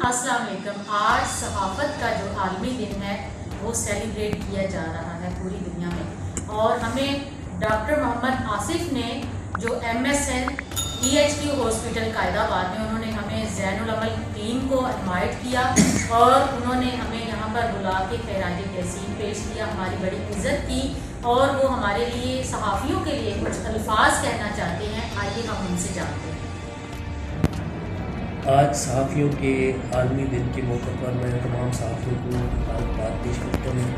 अस्सलाम वालेकुम। आज सहाफ़त का जो आलमी दिन है वो सेलिब्रेट किया जा रहा है पूरी दुनिया में, और हमें डॉक्टर मोहम्मद आसिफ ने जो MSN EHQ हॉस्पिटल कायदाबाद में उन्होंने हमें ज़ैनुल अमल टीम को इनवाइट किया और उन्होंने हमें यहाँ पर बुला के खैरात तहसीन पेश किया, हमारी बड़ी इज़्ज़त की, और वो हमारे लिए सहाफ़ियों के लिए कुछ अल्फाज कहना चाहते हैं। आइए हम उनसे जानते हैं। आज सहाफ़ियों के आलमी दिन के मौके पर मैं तमाम सहाफ़ियों को मुबारकबाद पेश करता हूँ,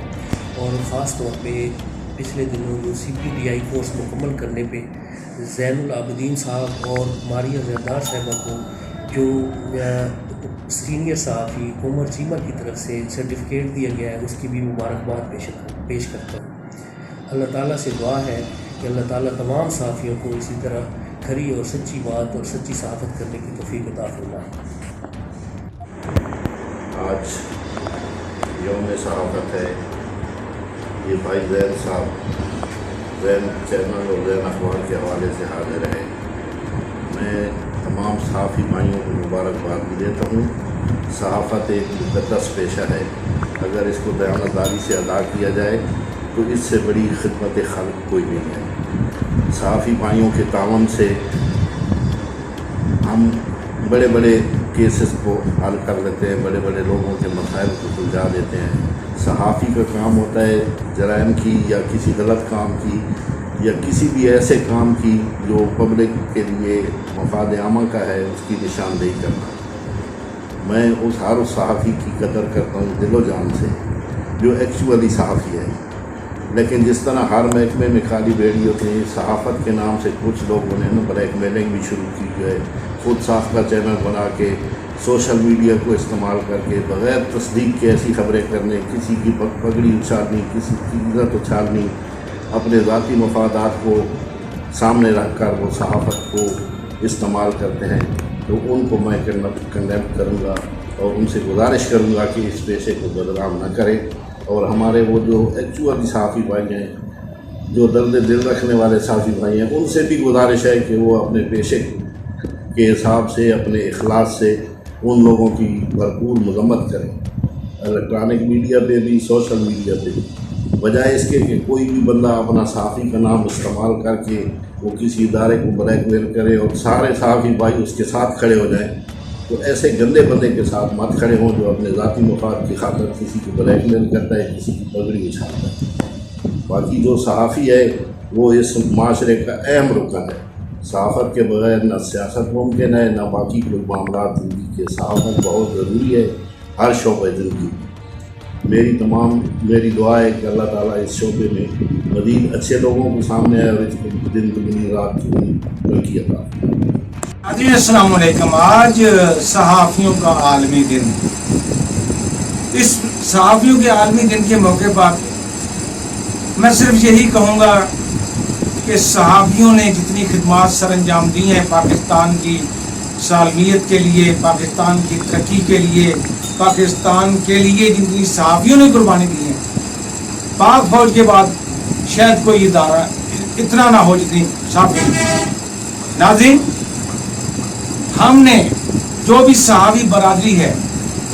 और ख़ास तौर पे पिछले दिनों जो CPDI कोर्स मुकम्मल करने पे ज़ैनुल आबिदीन साहब और मारिया ज़रदार साहिबा को जो सीनियर सहाफ़ी उमर चीमा की तरफ से सर्टिफिकेट दिया गया है, उसकी भी मुबारकबाद पेश करता हूँ। अल्लाह ताला से दुआ है कि अल्लाह ताला तमाम सहाफ़ियों को इसी तरह खरी और सच्ची बात और सच्ची सहाफ़त करने की तौफ़ीक अता फरमाए। आज यौम सहाफ़त है। ये भाई ज़ैन साहब ज़ैन चैनल और ज़ैन अखबार के हवाले से हाजिर है। मैं तमाम सहाफ़ी भाइयों को मुबारकबाद भी देता हूँ। सहाफ़त एक मुक़द्दस पेशा है, अगर इसको दयानतदारी से अदा किया जाए तो इससे बड़ी खिदमत खल्क़ कोई नहीं है। सहाफ़ी भाइयों के तावन से हम बड़े बड़े केसेस को हल कर लेते हैं, बड़े बड़े लोगों के मसाइल को सुलझा देते हैं। सहाफ़ी का काम होता है जराइम की या किसी गलत काम की या किसी भी ऐसे काम की जो पब्लिक के लिए मफाद आमा का है, उसकी निशानदेही करना। मैं हर उस सहाफ़ी की कदर करता हूँ दिलो जान से जो एक्चुअली सहाफ़ी है, लेकिन जिस तरह हर महकमे में खाली बेड़ी होती है, सहाफ़त के नाम से कुछ लोगों ने ब्लैकमेलिंग भी शुरू की है। खुद साख्ता चैनल बना के सोशल मीडिया को इस्तेमाल करके बग़ैर तस्दीक के ऐसी खबरें करने, किसी की पगड़ी उछालनी, किसी की इज़्ज़त उछालनी, अपने ज़ाती मफादात को सामने रख कर वो सहाफ़त को इस्तेमाल करते हैं, तो उनको मैं कंडेम करूँगा और उनसे गुजारिश करूँगा कि इस पेशे को बदनाम न करें। और हमारे वो जो एक्चुअली सहाफ़ी भाई हैं, जो दर्द दिल रखने वाले सहाफ़ी भाई हैं, उनसे भी गुजारिश है कि वो अपने पेशे के हिसाब से, अपने इखलास से उन लोगों की भरपूर मज़म्मत करें। इलेक्ट्रॉनिक मीडिया पे भी, सोशल मीडिया पे भी, बजाय इसके कि कोई भी बंदा अपना सहाफ़ी का नाम इस्तेमाल करके वो किसी इदारे को ब्लैकमेल करे और सारे सहाफ़ी भाई उसके साथ खड़े हो जाएं, तो ऐसे गंदे बंदे के साथ मत खड़े हों जो अपने ज़ाती मफाद की खातिर किसी को ब्लैकमेल करता है, किसी की पगड़ी उछालता है। बाकी जो सहाफ़ी है वो इस माशरे का अहम रुकन है। सहाफ़त के बग़ैर न सियासत मुमकिन है, न बाकी कोई मामला ज़िंदगी के। सहाफ़त बहुत ज़रूरी है हर शोबे ज़िंदगी। मेरी दुआ है कि अल्लाह ताला इस शोबे में मज़ीद अच्छे लोगों को सामने आए और इसको दिन दुगनी रात दुगनी तरक्की अता फरमाए। अस्सलाम वालेकुम। आज सहाफ़ियों का आलमी दिन। इस सहाफ़ियों के आलमी दिन के मौके पर मैं सिर्फ यही कहूँगा कि सहाफ़ियों ने जितनी खिदमत सर अंजाम दी हैं पाकिस्तान की सालमियत के लिए, पाकिस्तान की तरक्की के लिए, पाकिस्तान के लिए जितनी सहाफ़ियों ने कुर्बानी दी है, पाक फौज के बाद शायद कोई इदारा इतना ना हो जितनी सहाफ़ी। नाज़रीन, हमने जो भी सहाफ़ी बरादरी है,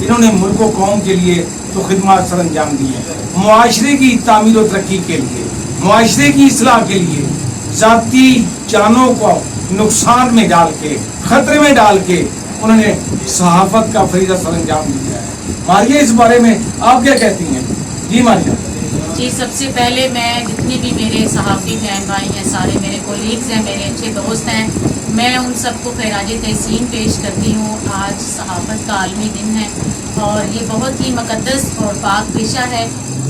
इन्होंने मुल्क व कौम के लिए तो खिदमत सर अंजाम दी है, मुआशरे की तामीर व तरक्की के लिए, मुआशरे की इस्लाह के लिए, ज़ाती जानों को नुकसान में डाल के, ख़तरे में डाल के उन्होंने सहाफ़त का फरीज़ा सर अंजाम दिया है। मारिया, इस बारे में आप क्या कहती हैं? जी मारिया। जी, सबसे पहले मैं जितने भी मेरे सहाफ़ी बहन भाई हैं, सारे मेरे कोलीग्स हैं, मेरे अच्छे दोस्त हैं, मैं उन सबको खैरात तहसीन पेश करती हूँ। आज सहाफ़त का आलमी दिन है और ये बहुत ही मुक़द्दस और पाक पेशा है।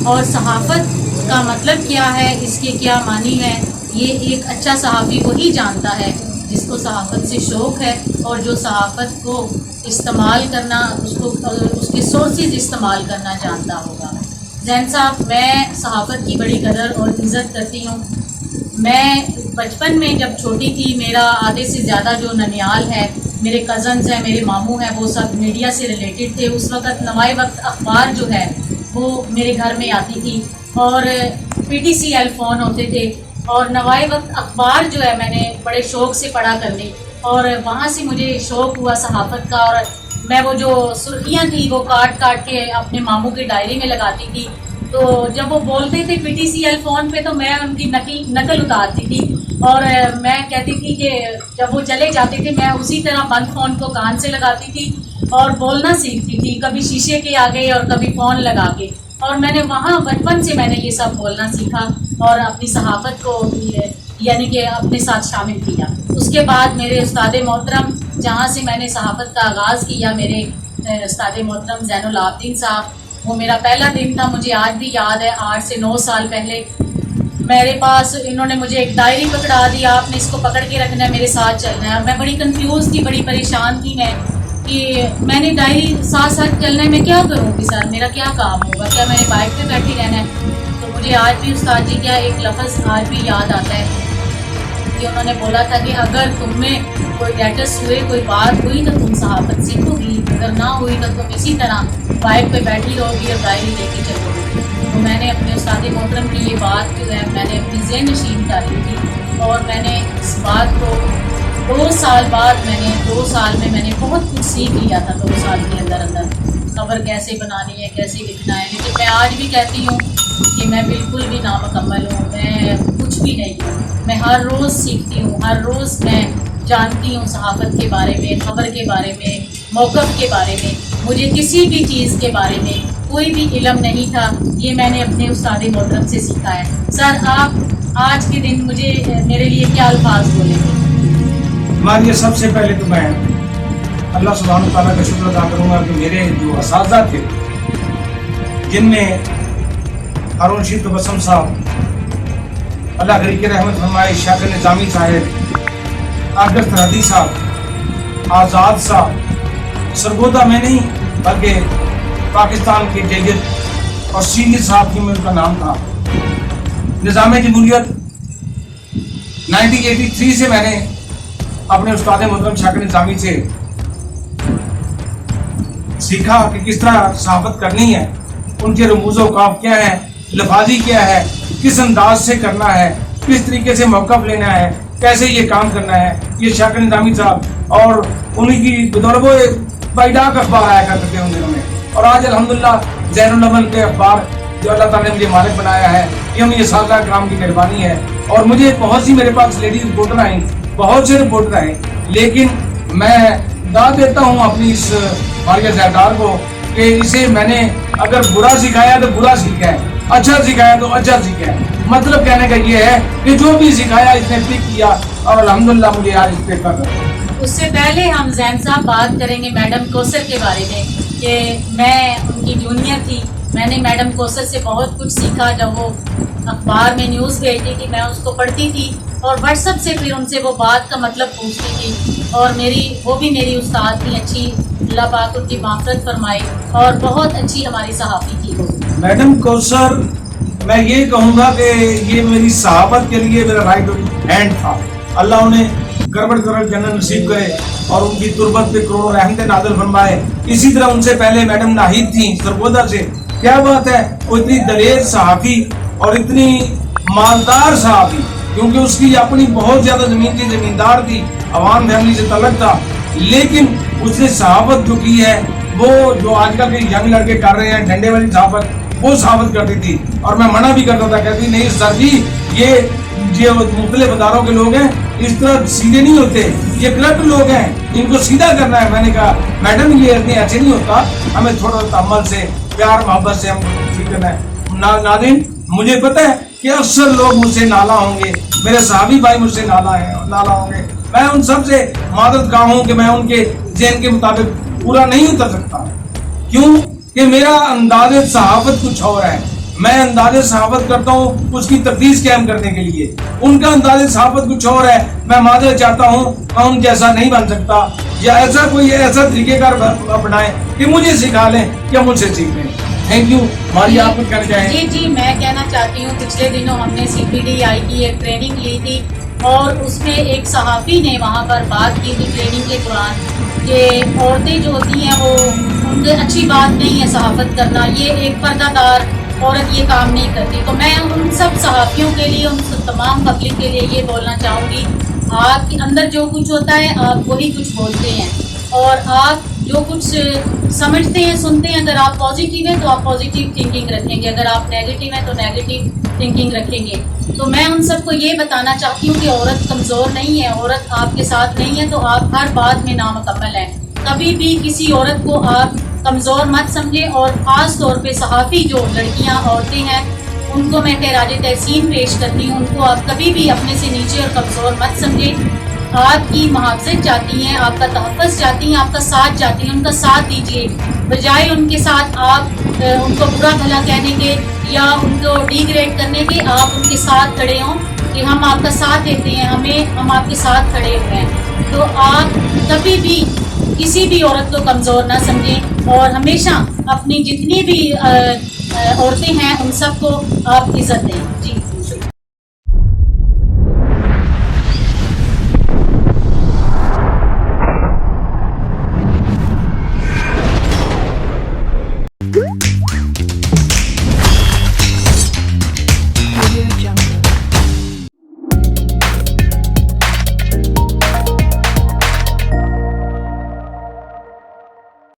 और सहाफ़त का मतलब क्या है, इसके क्या मानी है, ये एक अच्छा सहाफ़ी वही जानता है जिसको सहाफ़त से शौक़ है और जो सहाफ़त को इस्तेमाल करना, उसके सोर्सेज इस्तेमाल करना जानता होगा। ज़ैन साहब, मैं सहाफ़त की बड़ी कदर और इज़्ज़त करती हूँ। मैं बचपन में जब छोटी थी, मेरा आधे से ज़्यादा जो ननियाल है, मेरे कज़न्स हैं, मेरे मामू हैं, वो सब मीडिया से रिलेटेड थे। उस वक़्त नवाए वक्त अखबार जो है वो मेरे घर में आती थी और PTCL फ़ोन होते थे, और नवाए वक्त अखबार जो है मैंने बड़े शौक़ से पढ़ा करनी, और वहाँ से मुझे शौक़ हुआ सहाफ़त का। और میں وہ جو سرخیاں تھی وہ کاٹ کاٹ کے اپنے ماموں کی ڈائری میں لگاتی تھی. تو جب وہ بولتے تھے PTCL فون پہ تو میں ان کی نقل اتارتی تھی اور میں کہتی تھی کہ جب وہ چلے جاتے تھے میں اسی طرح بند فون کو کان سے لگاتی تھی اور بولنا سیکھتی تھی, کبھی شیشے کے آگے اور کبھی فون لگا کے. اور میں نے وہاں بچپن سے میں نے یہ سب بولنا سیکھا اور اپنی صحافت کو یعنی کہ اپنے ساتھ شامل کیا. اس کے بعد میرے استاد محترم جہاں سے میں نے صحافت کا آغاز کیا, میرے استاد محترم زین العابدین صاحب, وہ میرا پہلا دن تھا, مجھے آج بھی یاد ہے. 8 سے 9 سال پہلے میرے پاس انہوں نے مجھے ایک ڈائری پکڑا دی, آپ نے اس کو پکڑ کے رکھنا ہے, میرے ساتھ چلنا ہے. اور میں بڑی کنفیوز تھی, بڑی پریشان تھی میں کہ میں نے ڈائری ساتھ ساتھ چلنا ہے, میں کیا کروں گی سر, میرا کیا کام ہوگا, کیا میں نے بائک پہ بیٹھی رہنا ہے. تو مجھے آج بھی استاد جی کا ایک لفظ آج بھی یاد آتا ہے کہ انہوں نے بولا تھا کہ اگر تم میں کوئی لیٹس ہوئے, کوئی بات ہوئی تو تم صحافت سیکھو گی, اگر نہ ہوئی تو تم اسی طرح بائک پہ بیٹھی رہو گی اور ڈائری لے کے چلو گی. تو میں نے اپنے استاد محترم کی یہ بات جو ہے میں نے اپنی ذہن نشین کر لی تھی اور میں نے اس بات کو 2 سال بعد دو سال میں نے بہت کچھ سیکھ لیا تھا. 2 سال کے اندر خبر کیسے بنانی ہے, کیسے لکھنا ہے. لیکن میں آج بھی کہتی ہوں کہ میں بالکل بھی نامکمل ہوں, میں کچھ بھی نہیں ہوں. میں ہر روز سیکھتی ہوں, ہر روز میں جانتی ہوں صحافت کے بارے میں, خبر کے بارے میں, موقف کے بارے میں. مجھے کسی بھی چیز کے بارے میں کوئی بھی علم نہیں تھا, یہ میں نے اپنے استاد محترم سے سیکھا ہے. سر آپ آج کے دن مجھے میرے لیے کیا الفاظ بولیں گے؟ مانیے سب سے پہلے تو میں اللہ سبحانہ تعالیٰ کا شکر ادا کروں گا کہ میرے جو اساتذہ تھے, جن میں ہارون رشید تبسم صاحب, اللہ غریق رحمت فرمائے, شاکر نظامی صاحب, عابد سرحدی صاحب, آزاد صاحب, سرگودا میں نہیں بلکہ پاکستان کے جیجت اور سینئر صاحب میں ان کا نام تھا. نظام جمہوریت 1983 سے میں نے اپنے استاد محترم شاکر نظامی سے سیکھا کہ کس طرح صحافت کرنی ہے, ان کے رموز و اوقاف کیا ہیں, لفاظی کیا ہے, کس انداز سے کرنا ہے, کس طریقے سے موقف لینا ہے, کیسے یہ کام کرنا ہے. یہ شاکر نظامی صاحب اور انہیں کی بدولت وہ بائیڈاک اخبار آیا کرتے تھے ان دنوں میں. اور آج الحمدللہ زین العمل کے اخبار جو اللہ تعالیٰ نے مجھے مالک بنایا ہے, یہ ہم یہ سازہ کرام کی مہربانی ہے. اور مجھے بہت سی میرے پاس لیڈیز رپورٹر آئیں, بہت سے رپورٹر آئیں, لیکن میں داد دیتا ہوں اپنی اس ماریہ زیدار کو کہ اسے میں نے اگر برا سکھایا تو برا سیکھا ہے, اچھا سکھایا تو اچھا سیکھا ہے. مطلب کہنے کا یہ ہے کہ جو بھی سکھایا اس نے پک کیا اور الحمدللہ مجھے آج اس پہ کر رہا ہے. اس سے پہلے ہم زین صاحب بات کریں گے میڈم کوثر کے بارے میں کہ میں ان کی جونیئر تھی. میں نے میڈم کوثر سے بہت کچھ سیکھا. جب وہ اخبار میں نیوز بھیجتی تھی میں اس کو پڑھتی تھی اور واٹس ایپ سے پھر ان سے وہ بات کا مطلب پوچھتی تھی. اور وہ بھی میری استاد تھی, اچھی, اللہ پاک ان کی مغفرت فرمائے, اور بہت اچھی ہماری صحافی تھی وہ. میڈم کوثر میں یہ کہوں گا کہ یہ میری صحافت کے لیے میرا رائٹ ہینڈ تھا. اللہ انہیں گڑبڑ جنت نصیب کرے اور ان کی تربت پہ کروڑوں رحمتیں نازل فرمائے. اسی طرح ان سے پہلے میڈم ناہید تھیں سرگودا سے. کیا بات ہے, وہ اتنی دلیر صحافی اور اتنی مالدار صحافی, کیونکہ اس کی اپنی بہت زیادہ زمین تھی, زمیندار تھی, عوام فیملی سے تعلق تھا, لیکن اس نے صحافت جو کی ہے وہ جو آج کل کے ینگ لڑکے کر رہے ہیں ڈنڈے والی صحافت, وہ صحافت کرتی تھی. اور میں منع بھی کرتا تھا, کہتی نہیں سر جی یہ مختلف اداروں کے لوگ ہیں, اس طرح سیدھے نہیں ہوتے, یہ کرپٹ لوگ ہیں, ان کو سیدھا کرنا ہے. میں نے کہا میڈم یہ اتنے ایسے نہیں ہوتا, ہمیں تھوڑا تحمل سے, پیار محبت سے ہم ٹھیک کرنا ہے. ناظرین مجھے پتہ ہے کہ اکثر لوگ مجھ سے نالا ہوں گے, میرے صحابی بھائی مجھ سے نالا ہوں گے. میں ان سب سے معذرت خواہ ہوں کہ میں ان کے ذہن کے مطابق پورا نہیں اتر سکتا. کیوں کہ میرا انداز صحافت کچھ اور ہے. میں انداز صحافت کرتا ہوں اس کی تقدیس قائم کرنے کے لیے, ان کا انداز صحافت کچھ اور ہے. میں معذرت چاہتا ہوں, میں ان جیسا نہیں بن سکتا, یا ایسا طریقہ کار بنائیں کہ مجھے سکھا لیں یا مجھ سے سیکھ لیں. Thank you. ماری آپ کچھ کہنا چاہیں؟ جی میں کہنا چاہتی ہوں, پچھلے دنوں ہم نے CPDI کی ایک ٹریننگ لی تھی اور اس میں ایک صحافی نے وہاں پر بات کی تھی ٹریننگ کے دوران کہ عورتیں جو ہوتی ہیں وہ ان سے اچھی بات نہیں ہے صحافت کرنا, یہ ایک پردہ دار عورت یہ کام نہیں کرتی. تو میں ان سب صحافیوں کے لیے, ان تمام پبلک کے لیے یہ بولنا چاہوں گی, آپ کے اندر جو کچھ ہوتا ہے آپ وہی کچھ بولتے ہیں, اور آپ जो कुछ समझते हैं सुनते हैं, अगर आप पॉजिटिव हैं तो आप पॉजिटिव थिंकिंग रखेंगे, अगर आप नेगेटिव हैं तो नेगेटिव थिंकिंग रखेंगे। तो मैं उन सबको ये बताना चाहती हूँ कि औरत कमज़ोर नहीं है, औरत आपके साथ नहीं है तो आप हर बात में नामुकम्मल हैं। कभी भी किसी औरत को आप कमज़ोर मत समझें, और ख़ास तौर पे सहाफ़ी जो लड़कियाँ औरतें हैं उनको मैं खिराज तहसीन पेश करती हूँ। उनको आप कभी भी अपने से नीचे और कमज़ोर मत समझें। आपकी मुहाफ़ज़त चाहती हैं, आपका तहफ़्फ़ुज़ चाहती हैं, आपका साथ चाहती हैं, उनका साथ दीजिए, बजाय उनके साथ आप उनको बुरा भला कहने के या उनको डिग्रेड करने के। आप उनके साथ खड़े हों कि हम आपका साथ देते हैं, हम आपके साथ खड़े हुए हैं। तो आप कभी भी किसी भी औरत को कमज़ोर ना समझें, और हमेशा अपनी जितनी भी औरतें हैं उन सबको आप इज़्ज़त दें। जी।